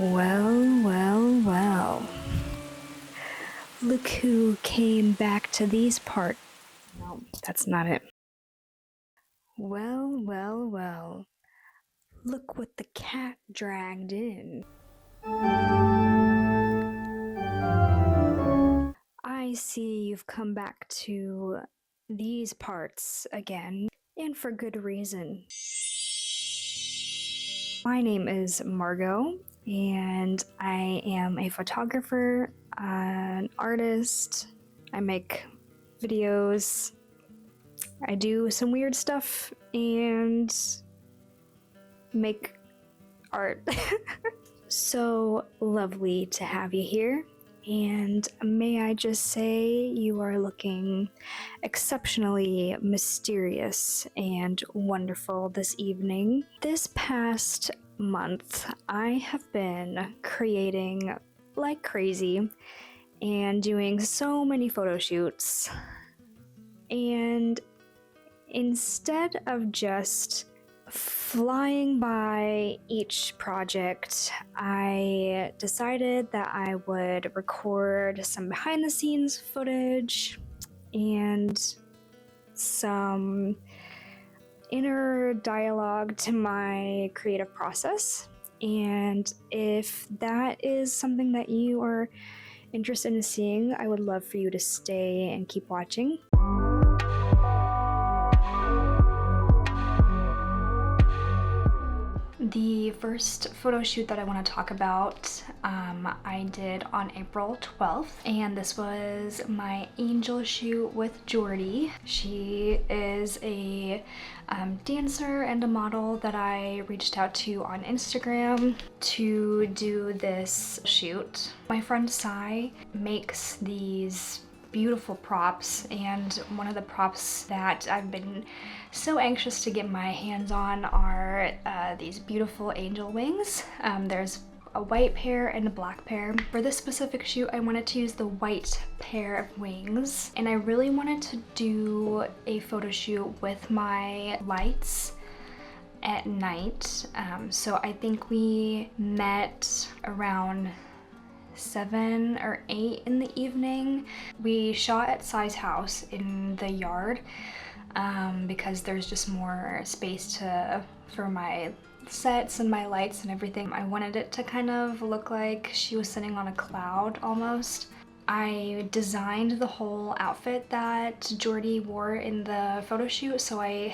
Well, well, well. Look who came back to these parts. No, that's not it. Well, well, well. Look what the cat dragged in. I see you've come back to these parts again, and for good reason. My name is Margot, and I am a photographer, an artist. I make videos. I do some weird stuff and make art. So lovely to have you here. And may I just say, you are looking exceptionally mysterious and wonderful this evening. This past month, I have been creating like crazy and doing so many photo shoots. And instead of just flying by each project, I decided that I would record some behind the scenes footage and some inner dialogue to my creative process. And if that is something that you are interested in seeing, I would love for you to stay and keep watching. The first photo shoot that I want to talk about, I did on April 12th, and this was my angel shoot with Jordy. She is a dancer and a model that I reached out to on Instagram to do this shoot. My friend Sai makes these beautiful props, and one of the props that I've been so anxious to get my hands on are these beautiful angel wings. There's a white pair and a black pair. For this specific shoot, I wanted to use the white pair of wings, and I really wanted to do a photo shoot with my lights at night. So I think we met around 7 or 8 in the evening. We shot at Sai's house in the yard because there's just more space for my sets and my lights and everything. I wanted it to kind of look like she was sitting on a cloud almost. I designed the whole outfit that Jordy wore in the photo shoot, so I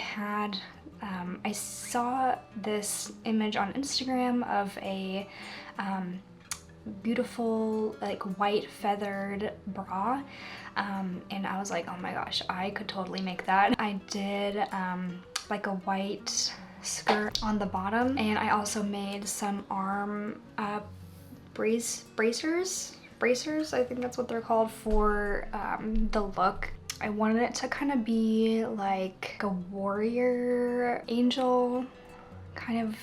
saw this image on Instagram of a beautiful like white feathered bra, and I was like, oh my gosh, I could totally make that. I did like a white skirt on the bottom, and I also made some arm bracers, I think that's what they're called, for the look. I wanted it to kind of be like a warrior angel, kind of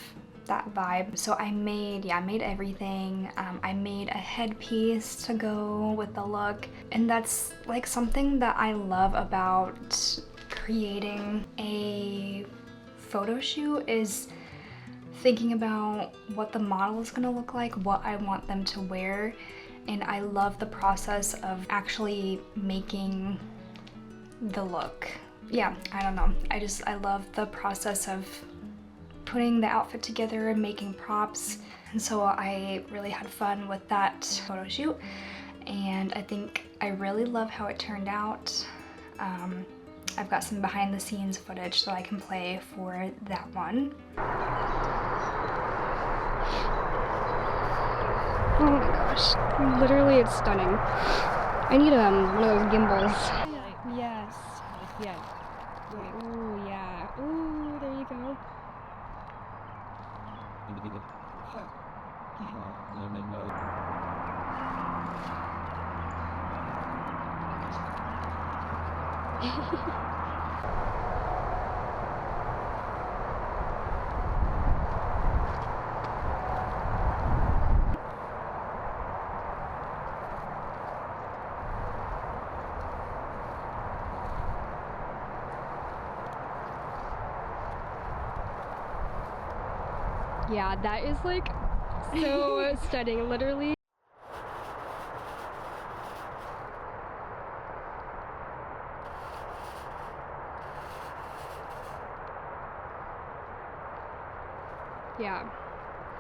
that vibe. So I made everything. I made a headpiece to go with the look, and that's like something that I love about creating a photo shoot, is thinking about what the model is gonna look like, what I want them to wear, and I love the process of actually making the look. Yeah, I don't know. I love the process of putting the outfit together and making props, and so I really had fun with that photo shoot, and I think I really love how it turned out. I've got some behind the scenes footage that I can play for that one. Oh my gosh, literally it's stunning. I need one of those gimbals. Yes. Yeah. Ooh, yeah. Ooh, there you go. Yeah, that is like So stunning, literally. Yeah,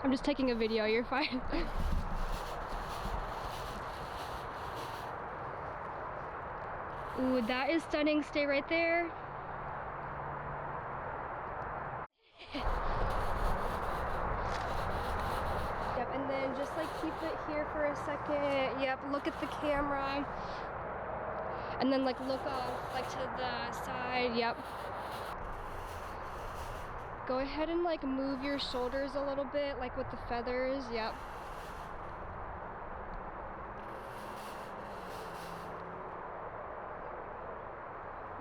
I'm just taking a video, you're fine. Ooh, that is stunning, stay right there. Yep, and then just like keep it here for a second. Yep, look at the camera. And then like look off like to the side, yep. Go ahead and like move your shoulders a little bit, like with the feathers, yep.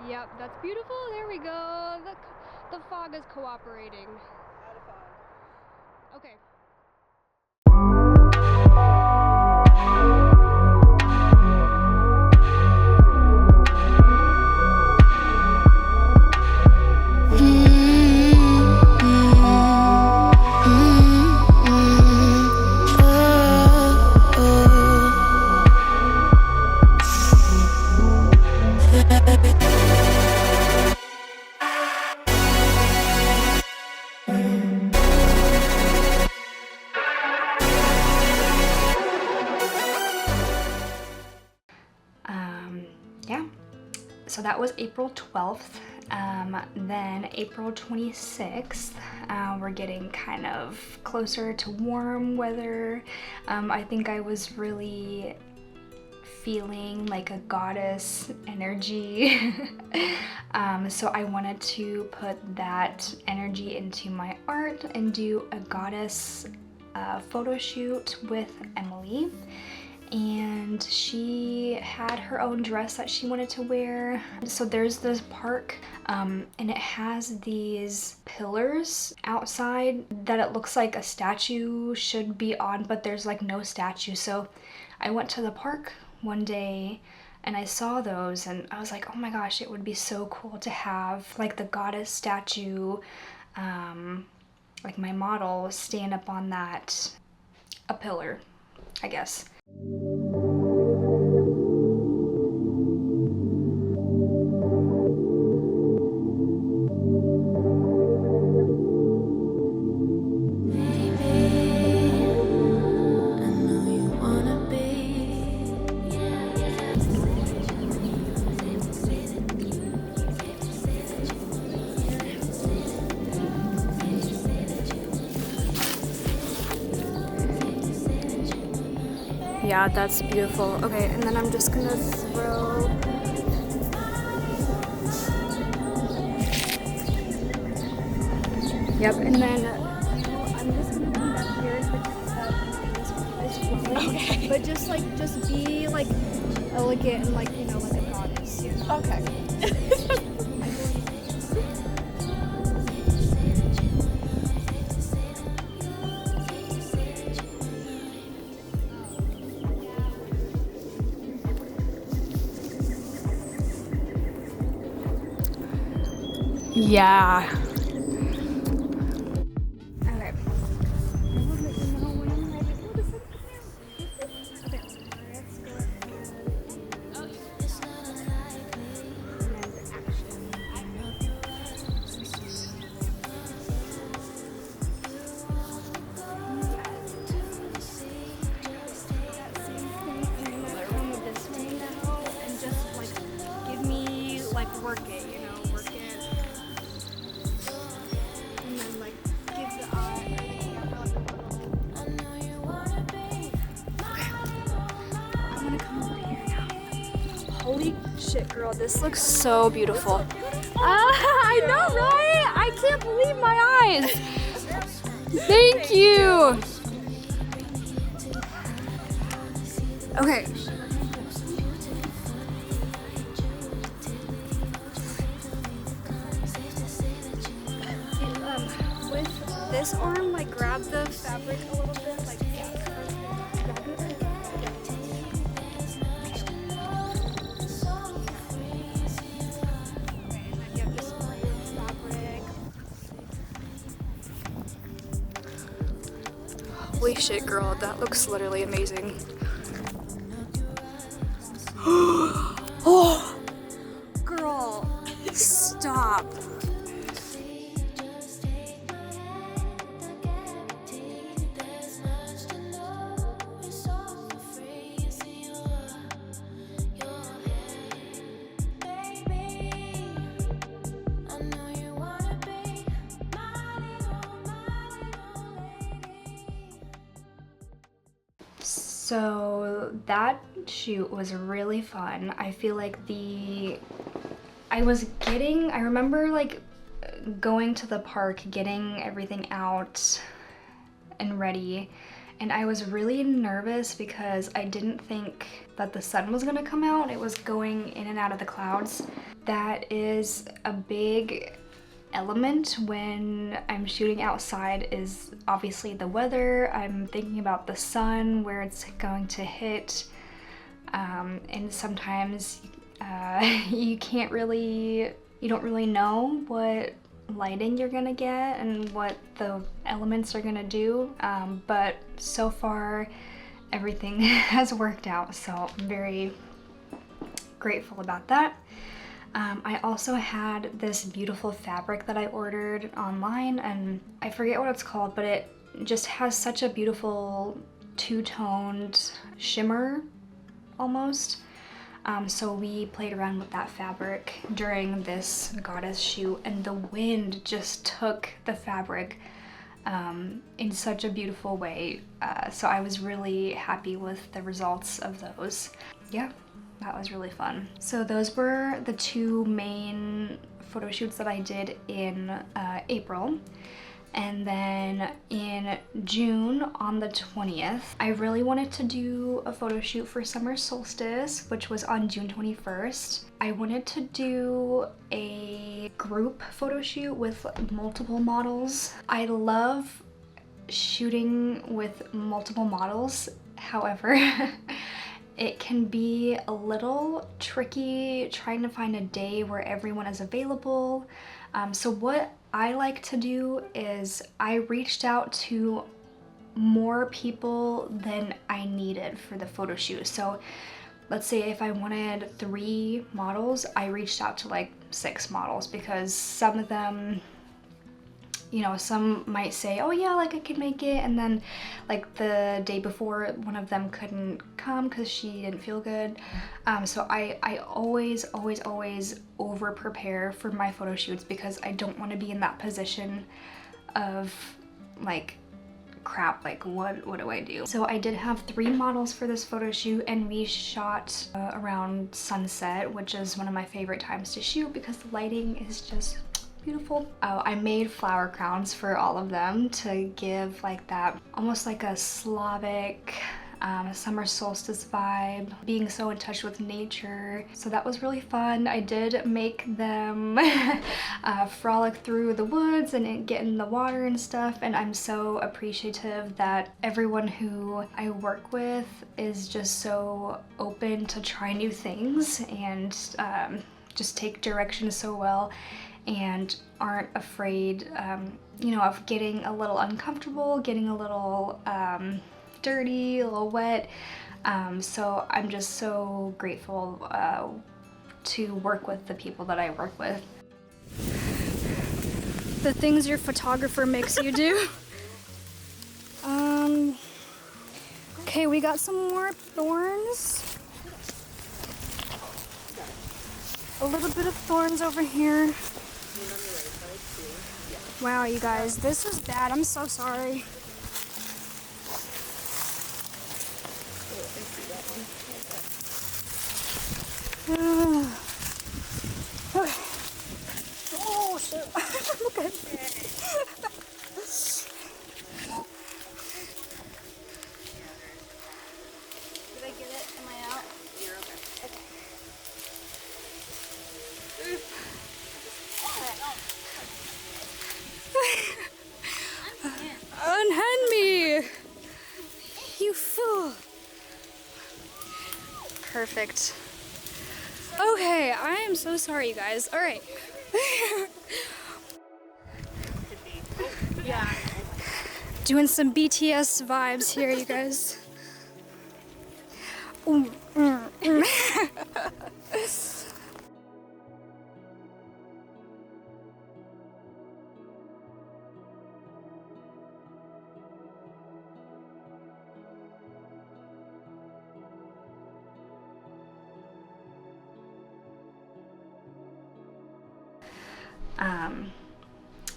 Yep, that's beautiful, there we go. The fog is cooperating. Out of fog. Okay. Yeah, so that was April 12th. Then April 26th, we're getting kind of closer to warm weather. I think I was really feeling like a goddess energy. So I wanted to put that energy into my art and do a goddess photo shoot with Emily. And she had her own dress that she wanted to wear. So there's this park and it has these pillars outside that it looks like a statue should be on, but there's like no statue. So I went to the park one day and I saw those and I was like, oh my gosh, it would be so cool to have like the goddess statue, like my model stand up on that, a pillar, I guess. Yeah, that's beautiful. Okay, and then I'm just gonna throw... Yep, and then I'm just gonna come back here and okay. But just be like elegant and like, you know, like a goddess. You know? Okay. Yeah. Okay. Work it, you know, work it. And then like give the eye I'm gonna come over here now. Holy shit, girl, this looks so beautiful. I know, right? I can't believe my eyes. Thank you. Okay. This arm, like grab the fabric a little bit, like yeah. Holy shit, girl, that looks literally amazing. Oh, girl, stop. So that shoot was really fun. I feel like I remember like going to the park, getting everything out and ready, and I was really nervous because I didn't think that the sun was gonna come out. It was going in and out of the clouds. That is a big element when I'm shooting outside, is obviously the weather. I'm thinking about the sun, where it's going to hit, and sometimes you don't really know what lighting you're gonna get and what the elements are gonna do, but so far everything has worked out, so I'm very grateful about that. I also had this beautiful fabric that I ordered online, and I forget what it's called, but it just has such a beautiful two-toned shimmer almost. So we played around with that fabric during this goddess shoot, and the wind just took the fabric in such a beautiful way. So I was really happy with the results of those. Yeah. That was really fun. So those were the two main photo shoots that I did in April. And then in June, on the 20th, I really wanted to do a photo shoot for summer solstice, which was on June 21st. I wanted to do a group photo shoot with multiple models. I love shooting with multiple models. However, it can be a little tricky trying to find a day where everyone is available. So what I like to do is I reached out to more people than I needed for the photo shoot. So let's say if I wanted 3 models, I reached out to like 6 models, because some of them, you know, some might say, oh yeah, like I can make it, and then like the day before one of them couldn't come because she didn't feel good. So I always over prepare for my photo shoots, because I don't want to be in that position of like, crap, like what do I do? So I did have 3 models for this photo shoot, and we shot around sunset, which is one of my favorite times to shoot because the lighting is just beautiful. I made flower crowns for all of them to give like that, almost like a Slavic summer solstice vibe, being so in touch with nature. So that was really fun. I did make them frolic through the woods and get in the water and stuff, and I'm so appreciative that everyone who I work with is just so open to try new things and just take direction so well, and aren't afraid, you know, of getting a little uncomfortable, getting a little dirty, a little wet. So I'm just so grateful to work with the people that I work with. The things your photographer makes you do. Okay, we got some more thorns. A little bit of thorns over here. Wow, you guys, this was bad. I'm so sorry. Okay. Oh, shit. Okay. Did I get it? Am I out? You're okay. Unhand me! You fool! Perfect. Okay, I am so sorry, you guys. All right. Yeah. Doing some BTS vibes here, you guys.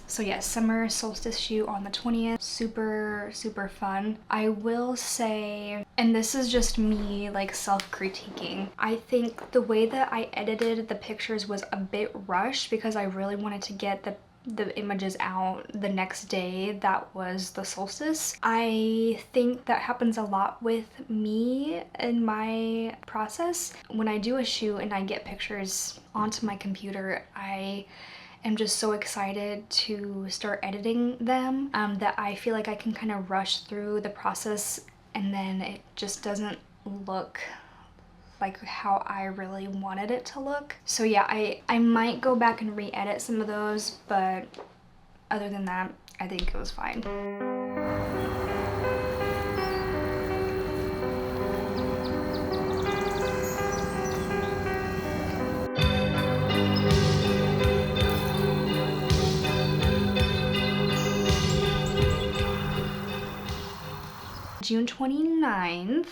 So yes, summer solstice shoot on the 20th. Super, super fun. I will say, and this is just me like self-critiquing, I think the way that I edited the pictures was a bit rushed because I really wanted to get the images out the next day that was the solstice. I think that happens a lot with me in my process. When I do a shoot and I get pictures onto my computer, I'm just so excited to start editing them that I feel like I can kind of rush through the process and then it just doesn't look like how I really wanted it to look. So yeah, I might go back and re-edit some of those, but other than that, I think it was fine. June 29th,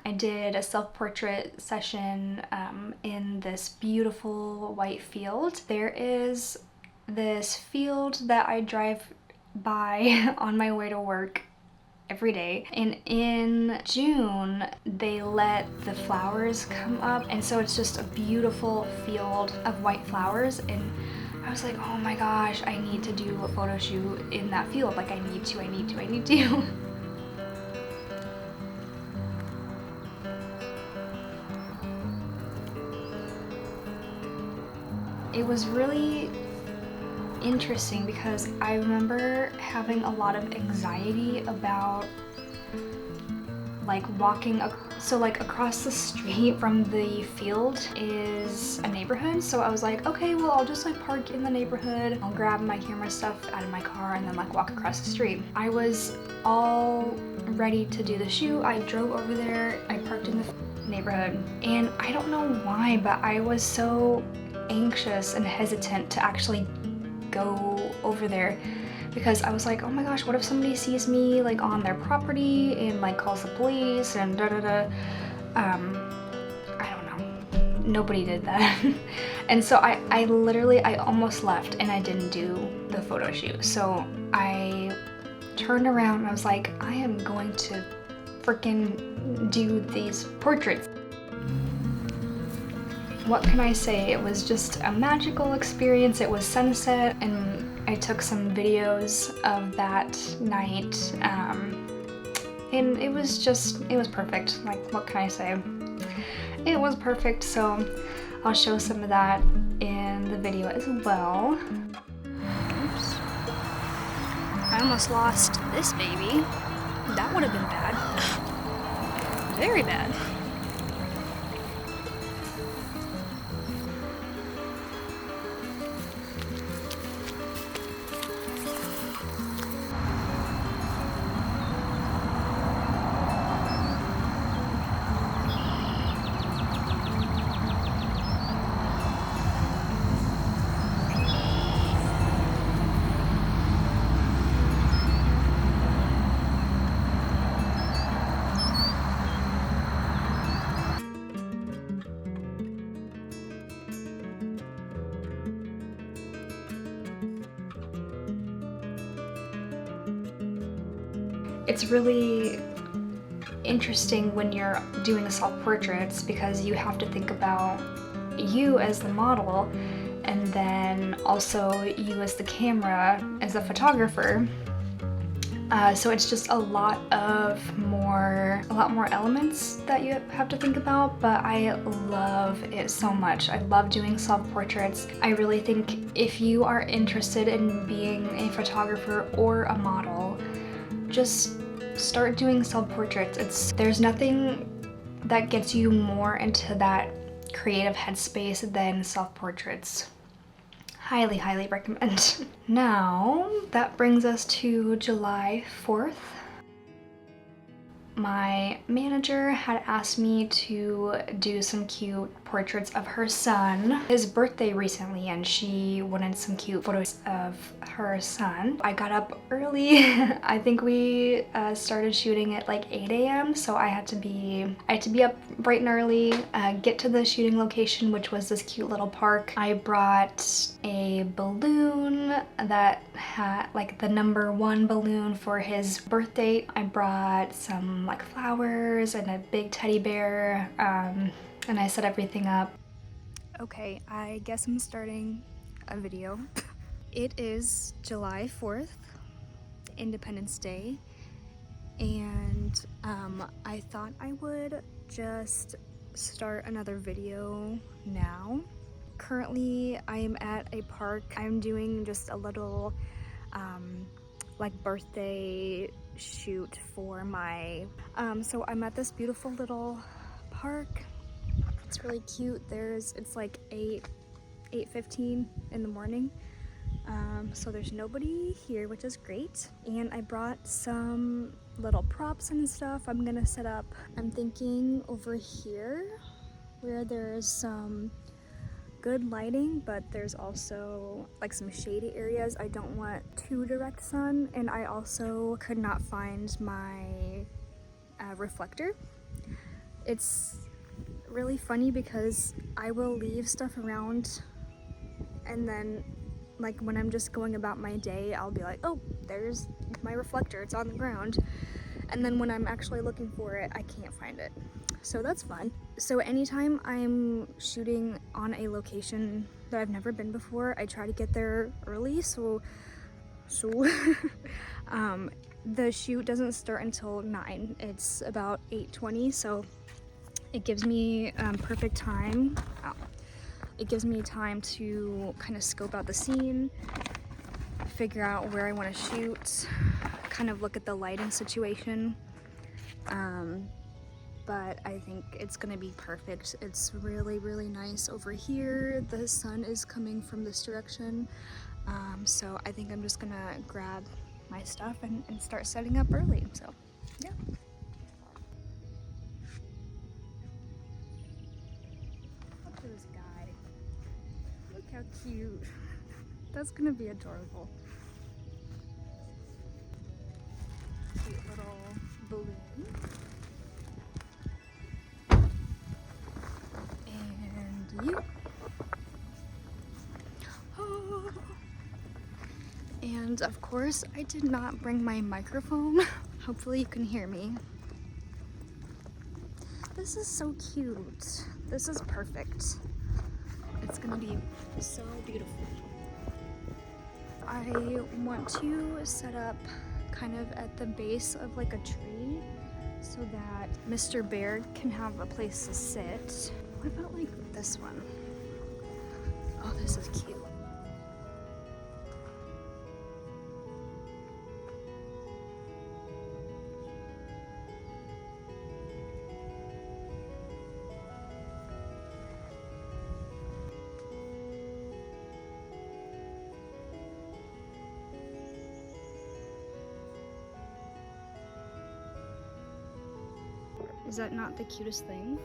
I did a self-portrait session in this beautiful white field. There is this field that I drive by on my way to work every day, and in June they let the flowers come up, and so it's just a beautiful field of white flowers, and I was like, oh my gosh, I need to do a photo shoot in that field. Like I need to. It was really interesting because I remember having a lot of anxiety about like walking across the street from the field is a neighborhood, so I was like, okay, well I'll just like park in the neighborhood, I'll grab my camera stuff out of my car and then like walk across the street. I was all ready to do the shoot. I drove over there, I parked in the neighborhood, and I don't know why, but I was so anxious and hesitant to actually go over there because I was like, oh my gosh, what if somebody sees me like on their property and like calls the police and I don't know. Nobody did that. And so I literally almost left and I didn't do the photo shoot. So I turned around and I was like, I am going to freaking do these portraits. What can I say? It was just a magical experience. It was sunset and I took some videos of that night and it was perfect. Like, what can I say? It was perfect, so I'll show some of that in the video as well. Oops. I almost lost this baby. That would have been bad. Very bad. It's really interesting when you're doing self-portraits because you have to think about you as the model and then also you as the camera, as a photographer. So it's just a lot more elements that you have to think about, but I love it so much. I love doing self-portraits. I really think if you are interested in being a photographer or a model, just start doing self-portraits. There's nothing that gets you more into that creative headspace than self-portraits. highly, highly recommend. Now, that brings us to July 4th. My manager had asked me to do some cute portraits of her son. His birthday recently, and she wanted some cute photos of her son. I got up early. I think we started shooting at like 8 a.m. so I had to be up bright and early, get to the shooting location, which was this cute little park. I brought a balloon that had like the #1 balloon for his birthday. I brought some like flowers and a big teddy bear, and I set everything up. Okay, I guess I'm starting a video. It is July 4th, Independence Day, and I thought I would just start another video now. Currently, I am at a park. I'm doing just a little like birthday shoot for my so I'm at this beautiful little park. It's really cute. It's like 8:15 in the morning, so there's nobody here, which is great. And I brought some little props and stuff I'm gonna set up. I'm thinking over here where there's some good lighting, but there's also like some shady areas. I don't want too direct sun, and I also could not find my reflector. It's really funny because I will leave stuff around, and then like when I'm just going about my day, I'll be like, oh, there's my reflector, it's on the ground. And then when I'm actually looking for it, I can't find it. So that's fun. So anytime I'm shooting on a location that I've never been before, I try to get there early. So the shoot doesn't start until 9. It's about 8:20, so it gives me perfect time. It gives me time to kind of scope out the scene, figure out where I want to shoot, kind of look at the lighting situation. But I think it's gonna be perfect. It's really, really nice over here. The sun is coming from this direction. So I think I'm just gonna grab my stuff and start setting up early, so yeah. Look at this guy. Look how cute. That's gonna be adorable. Cute little balloon. And you. Oh. And of course, I did not bring my microphone. Hopefully you can hear me. This is so cute. This is perfect. It's gonna be so beautiful. I want to set up kind of at the base of like a tree so that Mr. Bear can have a place to sit. What about like this one? Oh, this is cute. Is that not the cutest thing?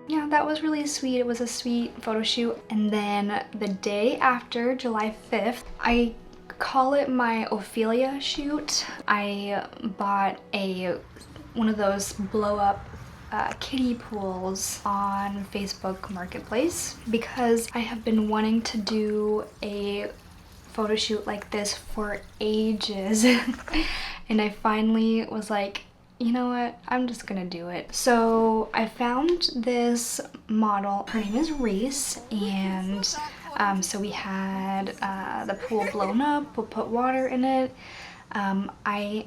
Yeah, that was really sweet. It was a sweet photo shoot. And then the day after, July 5th, I call it my Ophelia shoot. I bought one of those blow up kiddie pools on Facebook Marketplace because I have been wanting to do a photo shoot like this for ages. And I finally was like, you know what, I'm just gonna do it. So I found this model. Her name is Reese, and So we had the pool blown up, we'll put water in it. I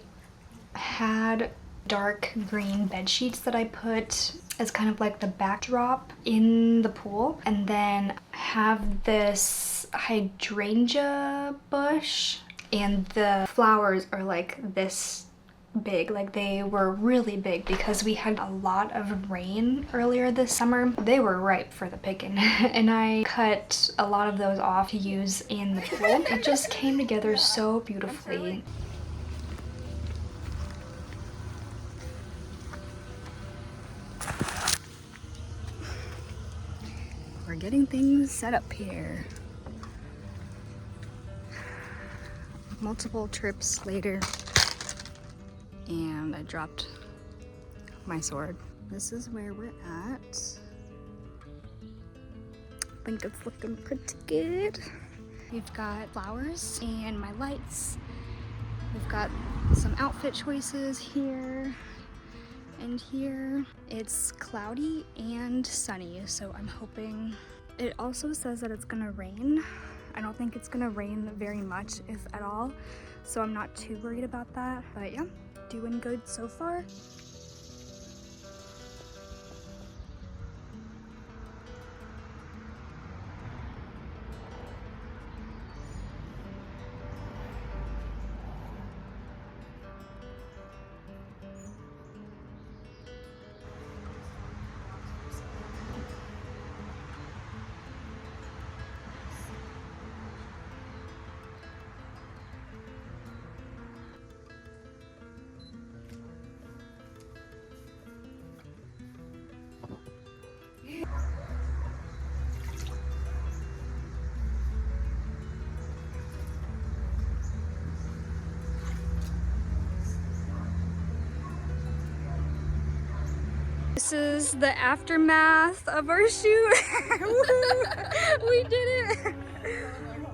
had dark green bed sheets that I put as kind of like the backdrop in the pool, and then have this hydrangea bush, and the flowers are like this big, like they were really big because we had a lot of rain earlier this summer. They were ripe for the picking and I cut a lot of those off to use in the pool. It just came together so beautifully. We're getting things set up here. Multiple trips later, and I dropped my sword. This is where we're at. I think it's looking pretty good. We've got flowers and my lights. We've got some outfit choices here and here. It's cloudy and sunny, so I'm hoping. It also says that it's gonna rain. I don't think it's gonna rain very much, if at all, so I'm not too worried about that. But yeah, doing good so far. This is the aftermath of our shoot. We did it.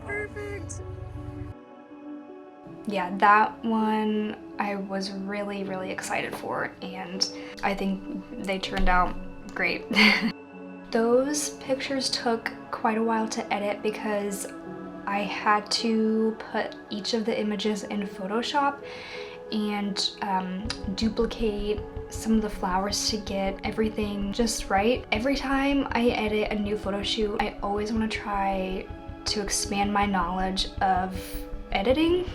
Perfect. Yeah, that one I was really excited for, and I think they turned out great. Those pictures took quite a while to edit because I had to put each of the images in Photoshop and duplicate some of the flowers to get everything just right. Every time I edit a new photo shoot, I always want to try to expand my knowledge of editing,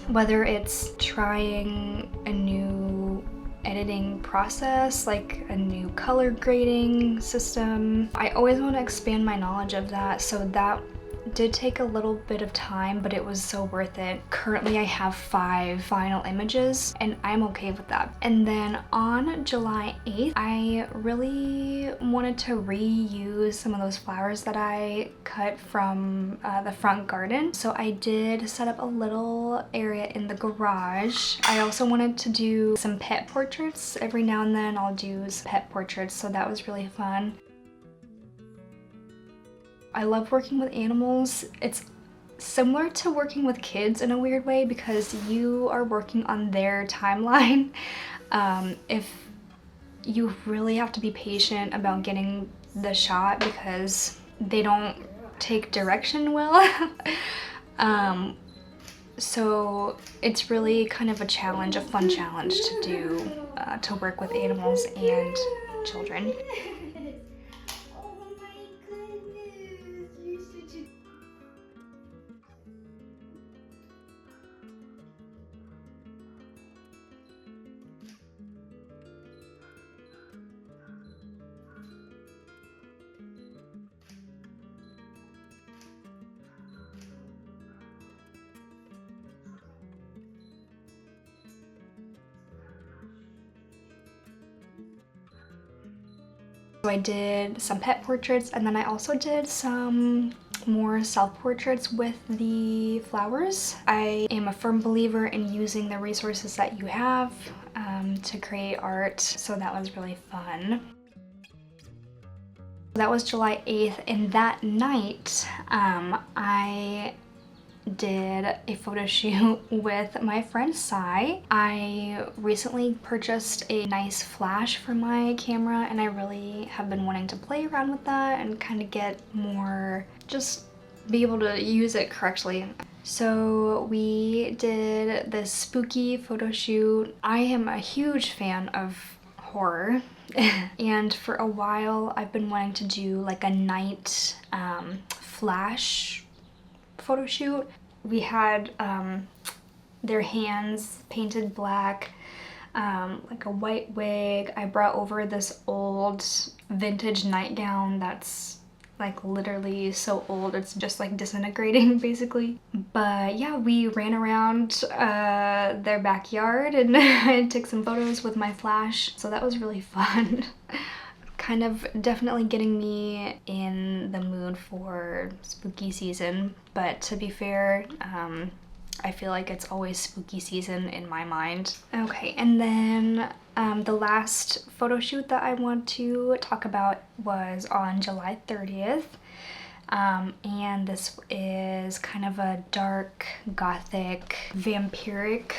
whether it's trying a new editing process, like a new color grading system. I always want to expand my knowledge of that, so that did take a little bit of time, but it was so worth it. Currently I have 5 final images and I'm okay with that. And then on July 8th, I really wanted to reuse some of those flowers that I cut from the front garden. So I did set up a little area in the garage. I also wanted to do some pet portraits. Every now and then I'll do some pet portraits, so that was really fun. I love working with animals. It's similar to working with kids in a weird way because you are working on their timeline. If you really have to be patient about getting the shot because they don't take direction well. So it's really kind of a challenge, a fun challenge to do, to work with animals and children. So I did some pet portraits, and then I also did some more self-portraits with the flowers. I am a firm believer in using the resources that you have to create art, so that was really fun. That was July 8th, and that night I did a photo shoot with my friend Sai. I recently purchased a nice flash for my camera, and I really have been wanting to play around with that and kind of get more just be able to use it correctly. So we did this spooky photo shoot. I am a huge fan of horror and for a while I've been wanting to do like a night flash photo shoot. We had their hands painted black, like a white wig. I brought over this old vintage nightgown that's like literally so old it's just like disintegrating basically. But yeah, we ran around their backyard and I took some photos with my flash, so that was really fun. Kind of definitely getting me in the mood for spooky season, but to be fair, I feel like it's always spooky season in my mind. Okay, and then the last photo shoot that I want to talk about was on July 30th. And this is kind of a dark, gothic, vampiric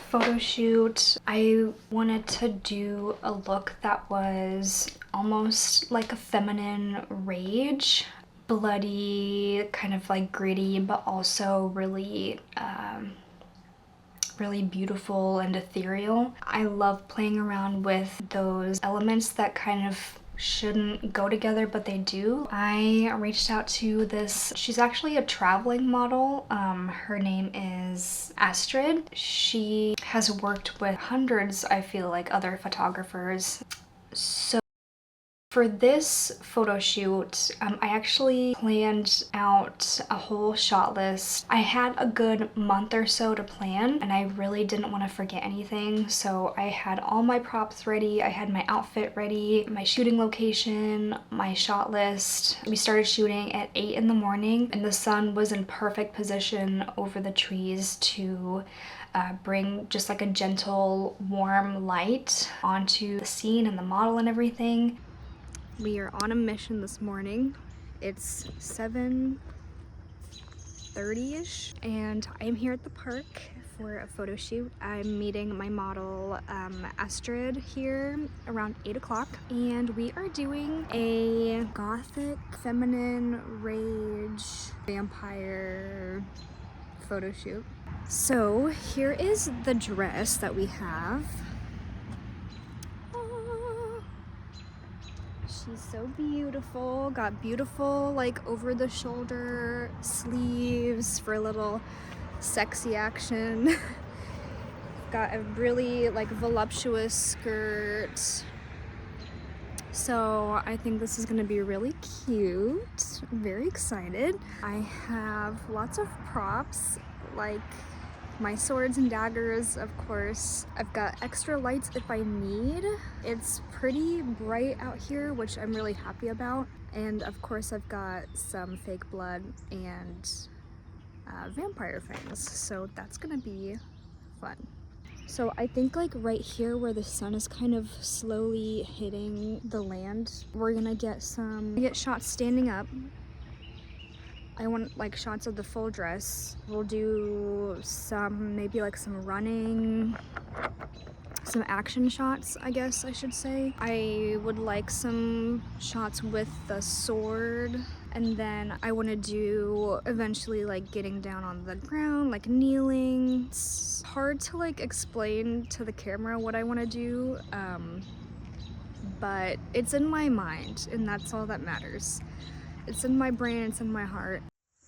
photo shoot. I wanted to do a look that was almost like a feminine rage. Bloody, kind of like gritty, but also really really beautiful and ethereal. I love playing around with those elements that kind of shouldn't go together, but they do. I reached out to this, she's actually a traveling model. Her name is Astrid. She has worked with hundreds, I feel like, other photographers. So for this photo shoot, I actually planned out a whole shot list. I had a good month or so to plan and I really didn't want to forget anything. So I had all my props ready, I had my outfit ready, my shooting location, my shot list. We started shooting at 8 in the morning and the sun was in perfect position over the trees to bring just like a gentle, warm light onto the scene and the model and everything. We are on a mission this morning. It's 7:30-ish and I'm here at the park for a photo shoot. I'm meeting my model Astrid here around 8 o'clock and we are doing a gothic, feminine, rage, vampire photo shoot. So here is the dress that we have. She's so beautiful. Got beautiful like over the shoulder sleeves for a little sexy action. Got a really like voluptuous skirt. So I think this is gonna be really cute. I'm very excited. I have lots of props like my swords and daggers, of course. I've got extra lights if I need. It's pretty bright out here, which I'm really happy about. And of course I've got some fake blood and vampire fangs, so that's gonna be fun. So I think like right here where the sun is kind of slowly hitting the land, we're gonna get shots standing up. I want like shots of the full dress. We'll do some, maybe like some running, some action shots, I guess I should say. I would like some shots with the sword, and then I want to do eventually like getting down on the ground, like kneeling. It's hard to like explain to the camera what I want to do, but it's in my mind and that's all that matters. It's in my brain, it's in my heart.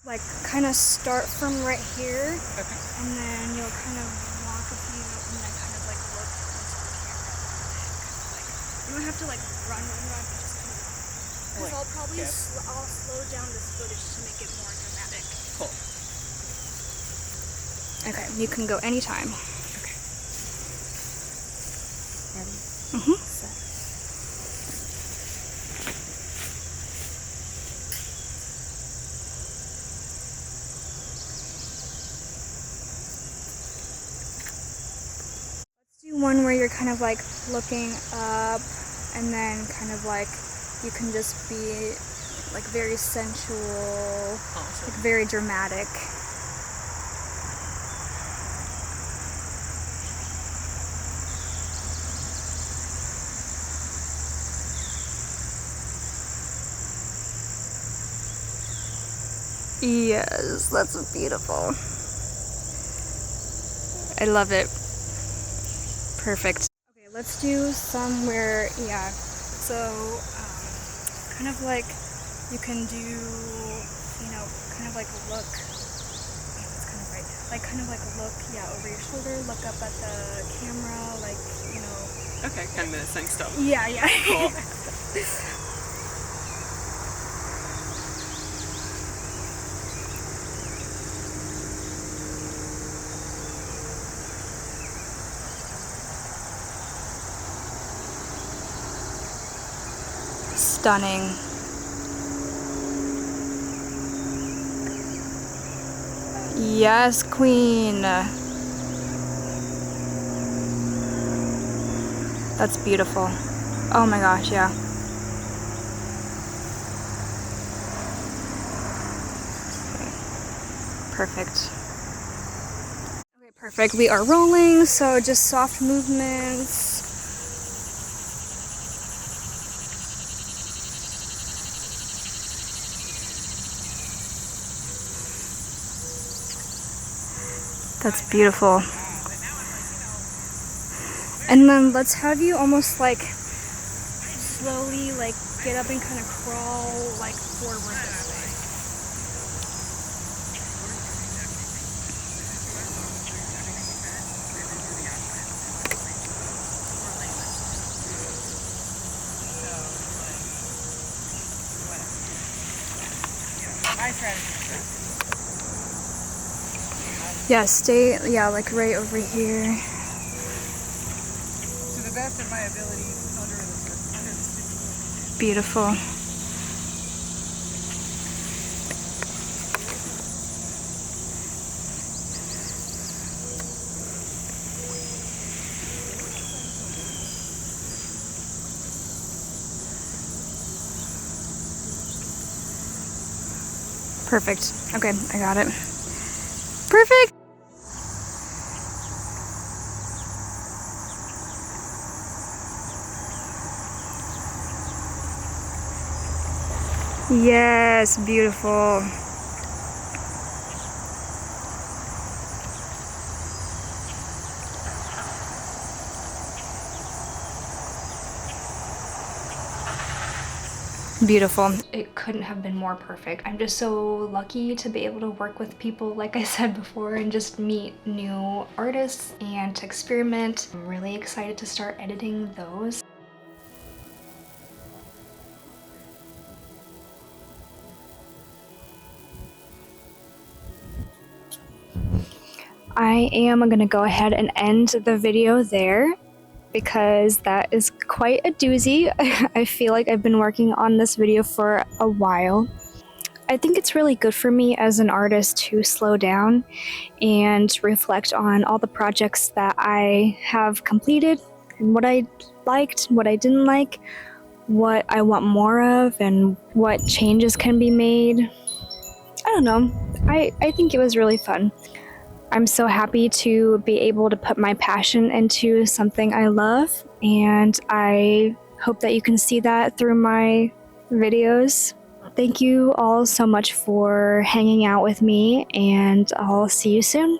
Like kind of start from right here, okay, and then you'll kind of walk a few and then kind of like look into the camera. Like, you don't have to like run, but just kind of, because I'll probably I'll slow down this footage to make it more dramatic. Cool. Okay, you can go anytime. Okay. Ready? Mm-hmm. One where you're kind of like looking up and then kind of like you can just be like very sensual, awesome, like very dramatic. Yes, that's beautiful. I love it. Perfect. Okay, let's do somewhere, yeah. So, kind of like you can do, you know, kind of like a look. That's kind of right. Like kind of like a look, yeah, over your shoulder. Look up at the camera, like, you know. Okay, kind of the same stuff. Yeah, yeah. Cool. Stunning. Yes, queen. That's beautiful. Oh my gosh, yeah. Perfect. Okay, perfect. We are rolling, so just soft movements. That's beautiful. And then let's have you almost like slowly like get up and kind of crawl like forward this way. My strategy. Yeah, stay, yeah, like right over here. To the best of my ability, under the stick. Beautiful. Perfect. Okay, I got it. Perfect! Yes, beautiful. Beautiful. It couldn't have been more perfect. I'm just so lucky to be able to work with people, like I said before, and just meet new artists and to experiment. I'm really excited to start editing those. I am gonna go ahead and end the video there because that is quite a doozy. I feel like I've been working on this video for a while. I think it's really good for me as an artist to slow down and reflect on all the projects that I have completed and what I liked, what I didn't like, what I want more of, and what changes can be made. I don't know. I think it was really fun. I'm so happy to be able to put my passion into something I love, and I hope that you can see that through my videos. Thank you all so much for hanging out with me, and I'll see you soon.